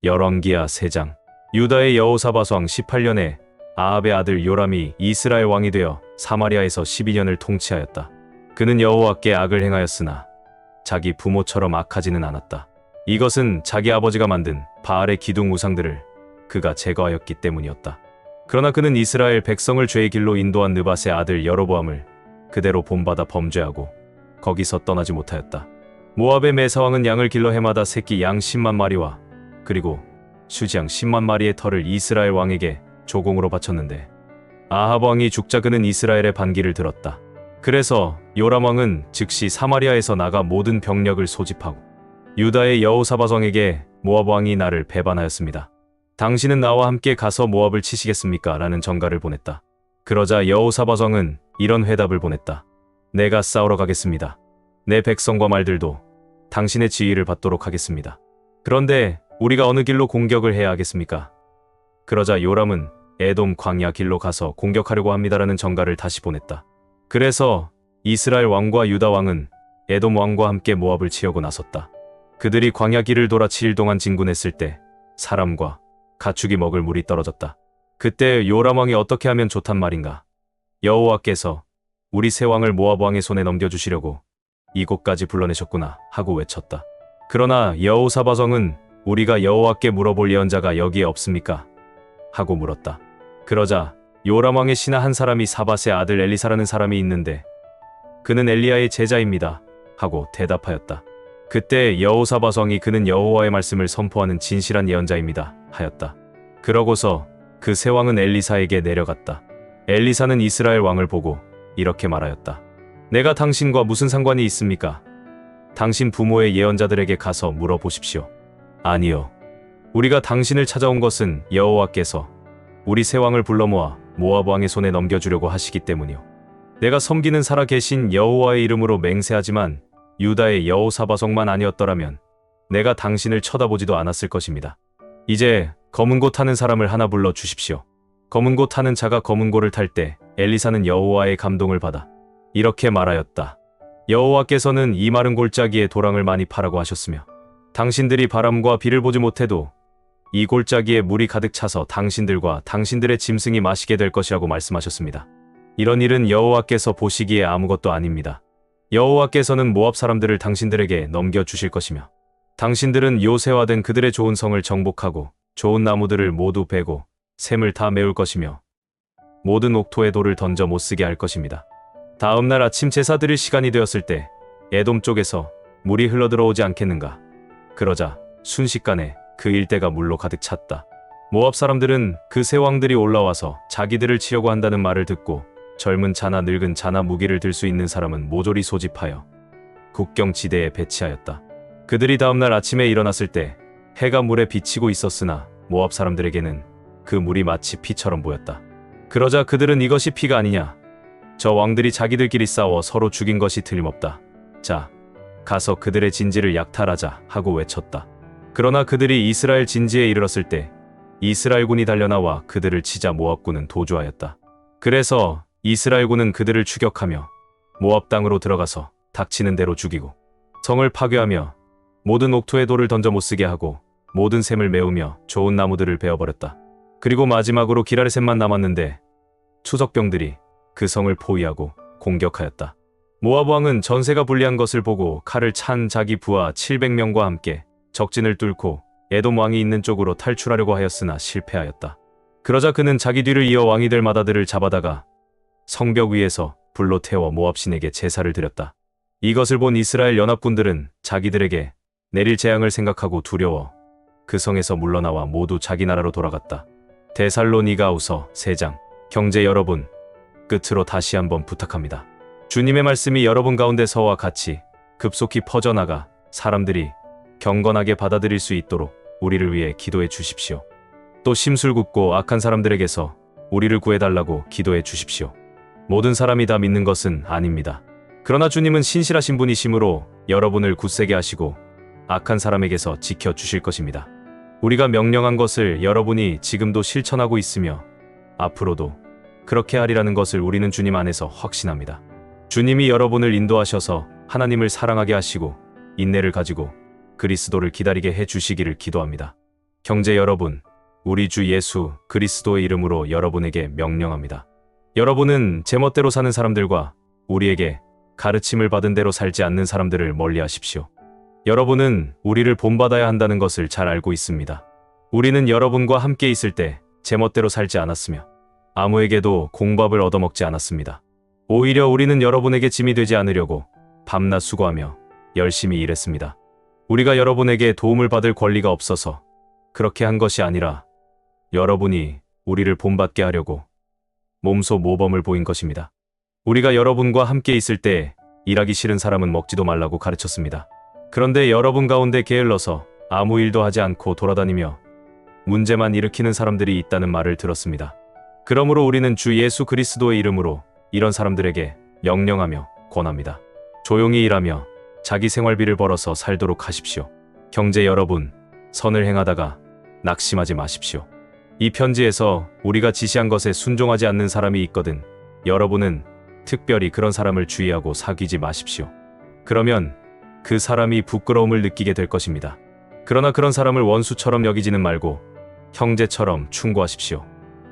열왕기하 3장. 유다의 여호사밧 왕 18년에 아합의 아들 요람이 이스라엘 왕이 되어 사마리아에서 12년을 통치하였다. 그는 여호와께 악을 행하였으나 자기 부모처럼 악하지는 않았다. 이것은 자기 아버지가 만든 바알의 기둥 우상들을 그가 제거하였기 때문이었다. 그러나 그는 이스라엘 백성을 죄의 길로 인도한 느밧의 아들 여로보암을 그대로 본받아 범죄하고 거기서 떠나지 못하였다. 모압의 메사왕은 양을 길러 해마다 새끼 양 10만 마리와 그리고 수지양 10만 마리의 털을 이스라엘 왕에게 조공으로 바쳤는데 아합 왕이 죽자 그는 이스라엘의 반기를 들었다. 그래서 요람 왕은 즉시 사마리아에서 나가 모든 병력을 소집하고 유다의 여호사밧 왕에게 모압 왕이 나를 배반하였습니다. 당신은 나와 함께 가서 모압을 치시겠습니까? 라는 전가를 보냈다. 그러자 여호사밧 왕은 이런 회답을 보냈다. 내가 싸우러 가겠습니다. 내 백성과 말들도 당신의 지휘를 받도록 하겠습니다. 그런데 우리가 어느 길로 공격을 해야 하겠습니까? 그러자 요람은 에돔 광야 길로 가서 공격하려고 합니다라는 전가를 다시 보냈다. 그래서 이스라엘 왕과 유다 왕은 에돔 왕과 함께 모압을 치려고 나섰다. 그들이 광야 길을 돌아 7일 동안 진군했을 때 사람과 가축이 먹을 물이 떨어졌다. 그때 요람 왕이 어떻게 하면 좋단 말인가? 여호와께서 우리 새 왕을 모압 왕의 손에 넘겨주시려고 이곳까지 불러내셨구나 하고 외쳤다. 그러나 여호사밧 왕은 우리가 여호와께 물어볼 예언자가 여기에 없습니까? 하고 물었다. 그러자 요람 왕의 신하 한 사람이 사밧의 아들 엘리사라는 사람이 있는데 그는 엘리야의 제자입니다. 하고 대답하였다. 그때 여호사밧 왕이 그는 여호와의 말씀을 선포하는 진실한 예언자입니다. 하였다. 그러고서 그 새 왕은 엘리사에게 내려갔다. 엘리사는 이스라엘 왕을 보고 이렇게 말하였다. 내가 당신과 무슨 상관이 있습니까? 당신 부모의 예언자들에게 가서 물어보십시오. 아니요. 우리가 당신을 찾아온 것은 여호와께서 우리 새 왕을 불러 모아 모압 왕의 손에 넘겨주려고 하시기 때문이요. 내가 섬기는 살아 계신 여호와의 이름으로 맹세하지만 유다의 여호사밧 왕만 아니었더라면 내가 당신을 쳐다보지도 않았을 것입니다. 이제 검은 고 타는 사람을 하나 불러 주십시오. 검은 고 타는 자가 검은 고를 탈 때 엘리사는 여호와의 감동을 받아 이렇게 말하였다. 여호와께서는 이 마른 골짜기에 도랑을 많이 파라고 하셨으며 당신들이 바람과 비를 보지 못해도 이 골짜기에 물이 가득 차서 당신들과 당신들의 짐승이 마시게 될 것이라고 말씀하셨습니다. 이런 일은 여호와께서 보시기에 아무것도 아닙니다. 여호와께서는 모압 사람들을 당신들에게 넘겨주실 것이며 당신들은 요새화된 그들의 좋은 성을 정복하고 좋은 나무들을 모두 베고 샘을 다 메울 것이며 모든 옥토에 돌을 던져 못쓰게 할 것입니다. 다음 날 아침 제사 드릴 시간이 되었을 때 에돔 쪽에서 물이 흘러들어오지 않겠는가? 그러자 순식간에 그 일대가 물로 가득 찼다. 모압 사람들은 그 새 왕들이 올라와서 자기들을 치려고 한다는 말을 듣고 젊은 자나 늙은 자나 무기를 들 수 있는 사람은 모조리 소집하여 국경 지대에 배치하였다. 그들이 다음날 아침에 일어났을 때 해가 물에 비치고 있었으나 모압 사람들에게는 그 물이 마치 피처럼 보였다. 그러자 그들은 이것이 피가 아니냐? 저 왕들이 자기들끼리 싸워 서로 죽인 것이 틀림없다. 자, 가서 그들의 진지를 약탈하자 하고 외쳤다. 그러나 그들이 이스라엘 진지에 이르렀을 때 이스라엘군이 달려나와 그들을 치자 모압군은 도주하였다. 그래서 이스라엘군은 그들을 추격하며 모압 땅으로 들어가서 닥치는 대로 죽이고 성을 파괴하며 모든 옥토에 돌을 던져 못쓰게 하고 모든 샘을 메우며 좋은 나무들을 베어버렸다. 그리고 마지막으로 기라레셋만 남았는데 추석병들이 그 성을 포위하고 공격하였다. 모압 왕은 전세가 불리한 것을 보고 칼을 찬 자기 부하 700명과 함께 적진을 뚫고 에돔 왕이 있는 쪽으로 탈출하려고 하였으나 실패하였다. 그러자 그는 자기 뒤를 이어 왕이 될 마다들을 잡아다가 성벽 위에서 불로 태워 모압 신에게 제사를 드렸다. 이것을 본 이스라엘 연합군들은 자기들에게 내릴 재앙을 생각하고 두려워 그 성에서 물러나와 모두 자기 나라로 돌아갔다. 데살로니가후서 3장. 형제 여러분, 끝으로 다시 한번 부탁합니다. 주님의 말씀이 여러분 가운데서와 같이 급속히 퍼져나가 사람들이 경건하게 받아들일 수 있도록 우리를 위해 기도해 주십시오. 또 심술궂고 악한 사람들에게서 우리를 구해달라고 기도해 주십시오. 모든 사람이 다 믿는 것은 아닙니다. 그러나 주님은 신실하신 분이시므로 여러분을 굳세게 하시고 악한 사람에게서 지켜주실 것입니다. 우리가 명령한 것을 여러분이 지금도 실천하고 있으며 앞으로도 그렇게 하리라는 것을 우리는 주님 안에서 확신합니다. 주님이 여러분을 인도하셔서 하나님을 사랑하게 하시고 인내를 가지고 그리스도를 기다리게 해 주시기를 기도합니다. 형제 여러분, 우리 주 예수 그리스도의 이름으로 여러분에게 명령합니다. 여러분은 제멋대로 사는 사람들과 우리에게 가르침을 받은 대로 살지 않는 사람들을 멀리하십시오. 여러분은 우리를 본받아야 한다는 것을 잘 알고 있습니다. 우리는 여러분과 함께 있을 때 제멋대로 살지 않았으며 아무에게도 공밥을 얻어먹지 않았습니다. 오히려 우리는 여러분에게 짐이 되지 않으려고 밤낮 수고하며 열심히 일했습니다. 우리가 여러분에게 도움을 받을 권리가 없어서 그렇게 한 것이 아니라 여러분이 우리를 본받게 하려고 몸소 모범을 보인 것입니다. 우리가 여러분과 함께 있을 때 일하기 싫은 사람은 먹지도 말라고 가르쳤습니다. 그런데 여러분 가운데 게을러서 아무 일도 하지 않고 돌아다니며 문제만 일으키는 사람들이 있다는 말을 들었습니다. 그러므로 우리는 주 예수 그리스도의 이름으로 이런 사람들에게 명령하며 권합니다. 조용히 일하며 자기 생활비를 벌어서 살도록 하십시오. 형제 여러분, 선을 행하다가 낙심하지 마십시오. 이 편지에서 우리가 지시한 것에 순종하지 않는 사람이 있거든 여러분은 특별히 그런 사람을 주의하고 사귀지 마십시오. 그러면 그 사람이 부끄러움을 느끼게 될 것입니다. 그러나 그런 사람을 원수처럼 여기지는 말고 형제처럼 충고하십시오.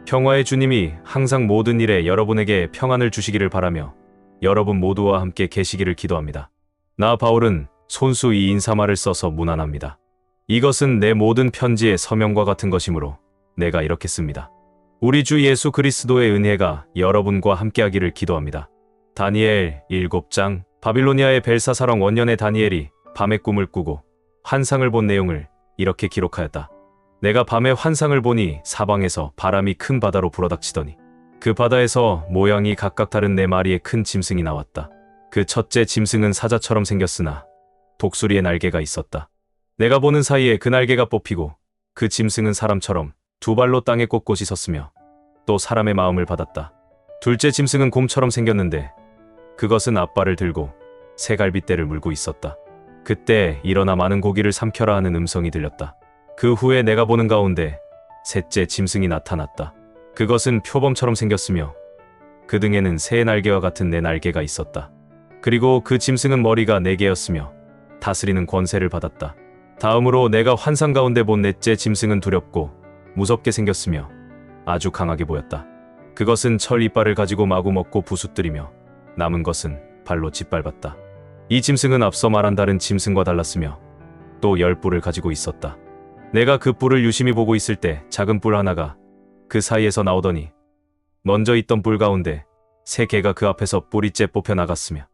평화의 주님이 항상 모든 일에 여러분에게 평안을 주시기를 바라며 여러분 모두와 함께 계시기를 기도합니다. 나 바울은 손수 이 인사말을 써서 문안합니다. 이것은 내 모든 편지의 서명과 같은 것이므로 내가 이렇게 씁니다. 우리 주 예수 그리스도의 은혜가 여러분과 함께하기를 기도합니다. 다니엘 7장. 바빌로니아의 벨사사랑 원년의 다니엘이 밤에 꿈을 꾸고 환상을 본 내용을 이렇게 기록하였다. 내가 밤에 환상을 보니 사방에서 바람이 큰 바다로 불어닥치더니 그 바다에서 모양이 각각 다른 4마리의 큰 짐승이 나왔다. 그 첫째 짐승은 사자처럼 생겼으나 독수리의 날개가 있었다. 내가 보는 사이에 그 날개가 뽑히고 그 짐승은 사람처럼 2발로 땅에 꼿꼿이 섰으며 또 사람의 마음을 받았다. 둘째 짐승은 곰처럼 생겼는데 그것은 앞발을 들고 새 갈빗대를 물고 있었다. 그때 일어나 많은 고기를 삼켜라 하는 음성이 들렸다. 그 후에 내가 보는 가운데 셋째 짐승이 나타났다. 그것은 표범처럼 생겼으며 그 등에는 새의 날개와 같은 4날개가 있었다. 그리고 그 짐승은 머리가 4개였으며 다스리는 권세를 받았다. 다음으로 내가 환상 가운데 본 넷째 짐승은 두렵고 무섭게 생겼으며 아주 강하게 보였다. 그것은 철 이빨을 가지고 마구 먹고 부수뜨리며 남은 것은 발로 짓밟았다. 이 짐승은 앞서 말한 다른 짐승과 달랐으며 또 10뿔을 가지고 있었다. 내가 그 뿔을 유심히 보고 있을 때 작은 뿔 하나가 그 사이에서 나오더니 먼저 있던 뿔 가운데 3개가 그 앞에서 뿌리째 뽑혀 나갔으며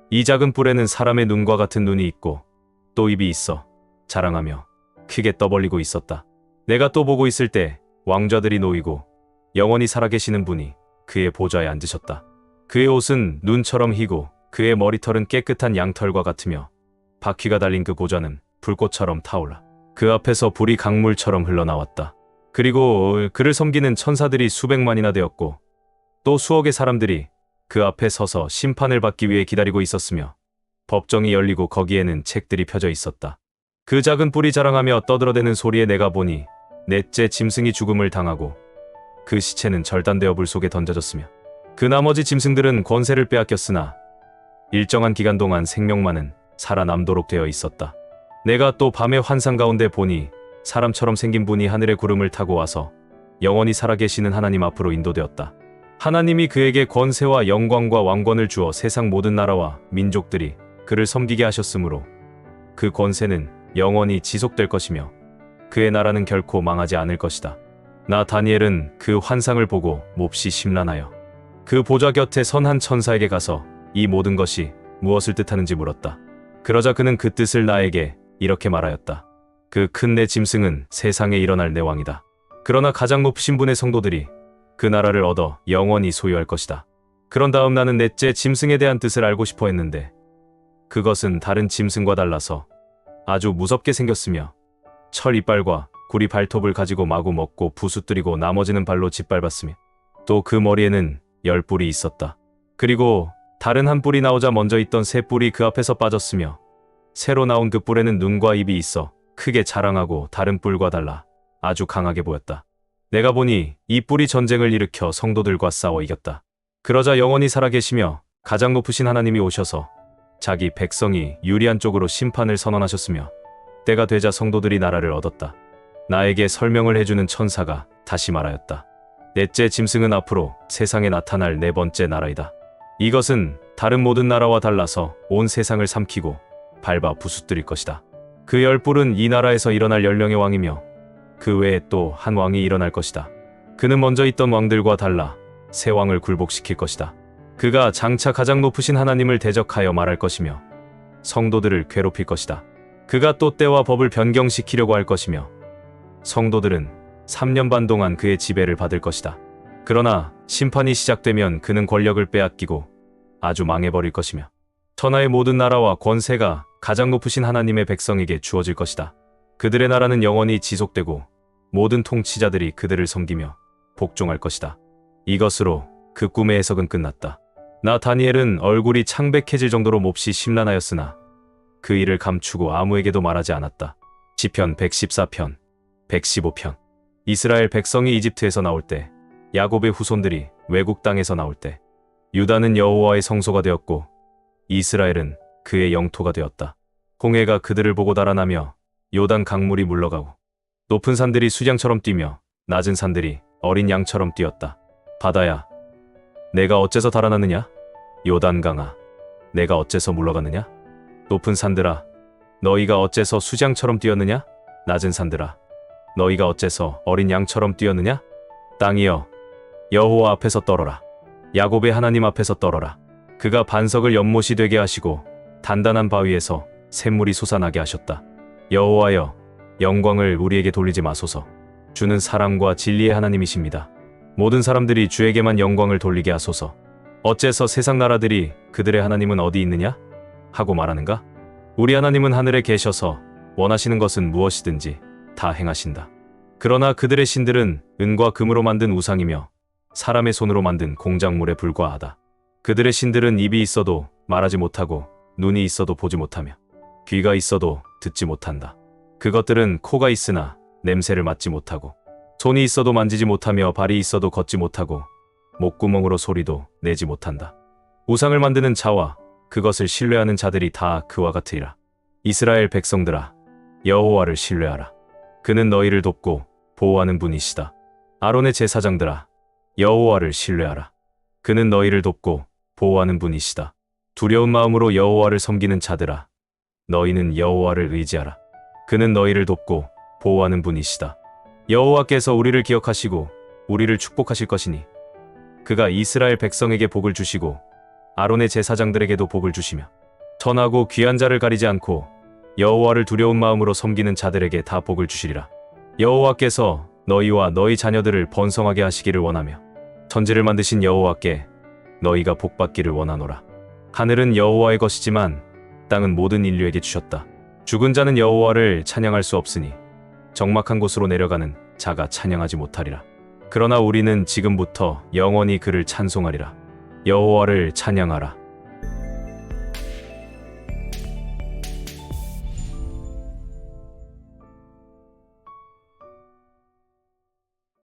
이 작은 뿔에는 사람의 눈과 같은 눈이 있고 또 입이 있어 자랑하며 크게 떠벌리고 있었다. 내가 또 보고 있을 때 왕좌들이 놓이고 영원히 살아계시는 분이 그의 보좌에 앉으셨다. 그의 옷은 눈처럼 희고 그의 머리털은 깨끗한 양털과 같으며 바퀴가 달린 그 보좌는 불꽃처럼 타올라 그 앞에서 불이 강물처럼 흘러나왔다. 그리고 그를 섬기는 천사들이 수백만이나 되었고 또 수억의 사람들이 그 앞에 서서 심판을 받기 위해 기다리고 있었으며 법정이 열리고 거기에는 책들이 펴져 있었다. 그 작은 뿔이 자랑하며 떠들어대는 소리에 내가 보니 넷째 짐승이 죽음을 당하고 그 시체는 절단되어 불 속에 던져졌으며 그 나머지 짐승들은 권세를 빼앗겼으나 일정한 기간 동안 생명만은 살아남도록 되어 있었다. 내가 또 밤의 환상 가운데 보니 사람처럼 생긴 분이 하늘의 구름을 타고 와서 영원히 살아계시는 하나님 앞으로 인도되었다. 하나님이 그에게 권세와 영광과 왕권을 주어 세상 모든 나라와 민족들이 그를 섬기게 하셨으므로 그 권세는 영원히 지속될 것이며 그의 나라는 결코 망하지 않을 것이다. 나 다니엘은 그 환상을 보고 몹시 심란하여 그 보좌 곁에 선 한 천사에게 가서 이 모든 것이 무엇을 뜻하는지 물었다. 그러자 그는 그 뜻을 나에게 이렇게 말하였다. 그 큰 내 짐승은 세상에 일어날 내 왕이다. 그러나 가장 높으신 분의 성도들이 그 나라를 얻어 영원히 소유할 것이다. 그런 다음 나는 넷째 짐승에 대한 뜻을 알고 싶어 했는데 그것은 다른 짐승과 달라서 아주 무섭게 생겼으며 철 이빨과 구리 발톱을 가지고 마구 먹고 부수뜨리고 나머지는 발로 짓밟았으며 또 그 머리에는 10뿔이 있었다. 그리고 다른 한 뿔이 나오자 먼저 있던 새 뿔이 그 앞에서 빠졌으며 새로 나온 그 뿔에는 눈과 입이 있어 크게 자랑하고 다른 뿔과 달라 아주 강하게 보였다. 내가 보니 이 뿔이 전쟁을 일으켜 성도들과 싸워 이겼다. 그러자 영원히 살아계시며 가장 높으신 하나님이 오셔서 자기 백성이 유리한 쪽으로 심판을 선언하셨으며 때가 되자 성도들이 나라를 얻었다. 나에게 설명을 해주는 천사가 다시 말하였다. 넷째 짐승은 앞으로 세상에 나타날 네 번째 나라이다. 이것은 다른 모든 나라와 달라서 온 세상을 삼키고 밟아 부수뜨릴 것이다. 그 열불은 이 나라에서 일어날 연령의 왕이며 그 외에 또 한 왕이 일어날 것이다. 그는 먼저 있던 왕들과 달라 새 왕을 굴복시킬 것이다. 그가 장차 가장 높으신 하나님을 대적하여 말할 것이며 성도들을 괴롭힐 것이다. 그가 또 때와 법을 변경시키려고 할 것이며 성도들은 3년 반 동안 그의 지배를 받을 것이다. 그러나 심판이 시작되면 그는 권력을 빼앗기고 아주 망해버릴 것이며 천하의 모든 나라와 권세가 가장 높으신 하나님의 백성에게 주어질 것이다. 그들의 나라는 영원히 지속되고 모든 통치자들이 그들을 섬기며 복종할 것이다. 이것으로 그 꿈의 해석은 끝났다. 나 다니엘은 얼굴이 창백해질 정도로 몹시 심란하였으나 그 일을 감추고 아무에게도 말하지 않았다. 시편 114편, 115편. 이스라엘 백성이 이집트에서 나올 때, 야곱의 후손들이 외국 땅에서 나올 때, 유다는 여호와의 성소가 되었고 이스라엘은 그의 영토가 되었다. 홍해가 그들을 보고 달아나며 요단 강물이 물러가고 높은 산들이 수량처럼 뛰며 낮은 산들이 어린 양처럼 뛰었다. 바다야, 내가 어째서 달아나느냐? 요단강아, 내가 어째서 물러가느냐? 높은 산들아, 너희가 어째서 수장처럼 뛰었느냐? 낮은 산들아, 너희가 어째서 어린 양처럼 뛰었느냐? 땅이여, 여호와 앞에서 떨어라. 야곱의 하나님 앞에서 떨어라. 그가 반석을 연못이 되게 하시고 단단한 바위에서 샘물이 솟아나게 하셨다. 여호와여, 영광을 우리에게 돌리지 마소서. 주는 사랑과 진리의 하나님이십니다. 모든 사람들이 주에게만 영광을 돌리게 하소서. 어째서 세상 나라들이 그들의 하나님은 어디 있느냐? 하고 말하는가? 우리 하나님은 하늘에 계셔서 원하시는 것은 무엇이든지 다 행하신다. 그러나 그들의 신들은 은과 금으로 만든 우상이며 사람의 손으로 만든 공작물에 불과하다. 그들의 신들은 입이 있어도 말하지 못하고 눈이 있어도 보지 못하며 귀가 있어도 듣지 못한다. 그것들은 코가 있으나 냄새를 맡지 못하고 손이 있어도 만지지 못하며 발이 있어도 걷지 못하고 목구멍으로 소리도 내지 못한다. 우상을 만드는 자와 그것을 신뢰하는 자들이 다 그와 같으리라. 이스라엘 백성들아, 여호와를 신뢰하라. 그는 너희를 돕고 보호하는 분이시다. 아론의 제사장들아, 여호와를 신뢰하라. 그는 너희를 돕고 보호하는 분이시다. 두려운 마음으로 여호와를 섬기는 자들아, 너희는 여호와를 의지하라. 그는 너희를 돕고 보호하는 분이시다. 여호와께서 우리를 기억하시고 우리를 축복하실 것이니 그가 이스라엘 백성에게 복을 주시고 아론의 제사장들에게도 복을 주시며 선하고 귀한 자를 가리지 않고 여호와를 두려운 마음으로 섬기는 자들에게 다 복을 주시리라. 여호와께서 너희와 너희 자녀들을 번성하게 하시기를 원하며 천지를 만드신 여호와께 너희가 복받기를 원하노라. 하늘은 여호와의 것이지만 땅은 모든 인류에게 주셨다. 죽은 자는 여호와를 찬양할 수 없으니 적막한 곳으로 내려가는 자가 찬양하지 못하리라. 그러나 우리는 지금부터 영원히 그를 찬송하리라. 여호와를 찬양하라.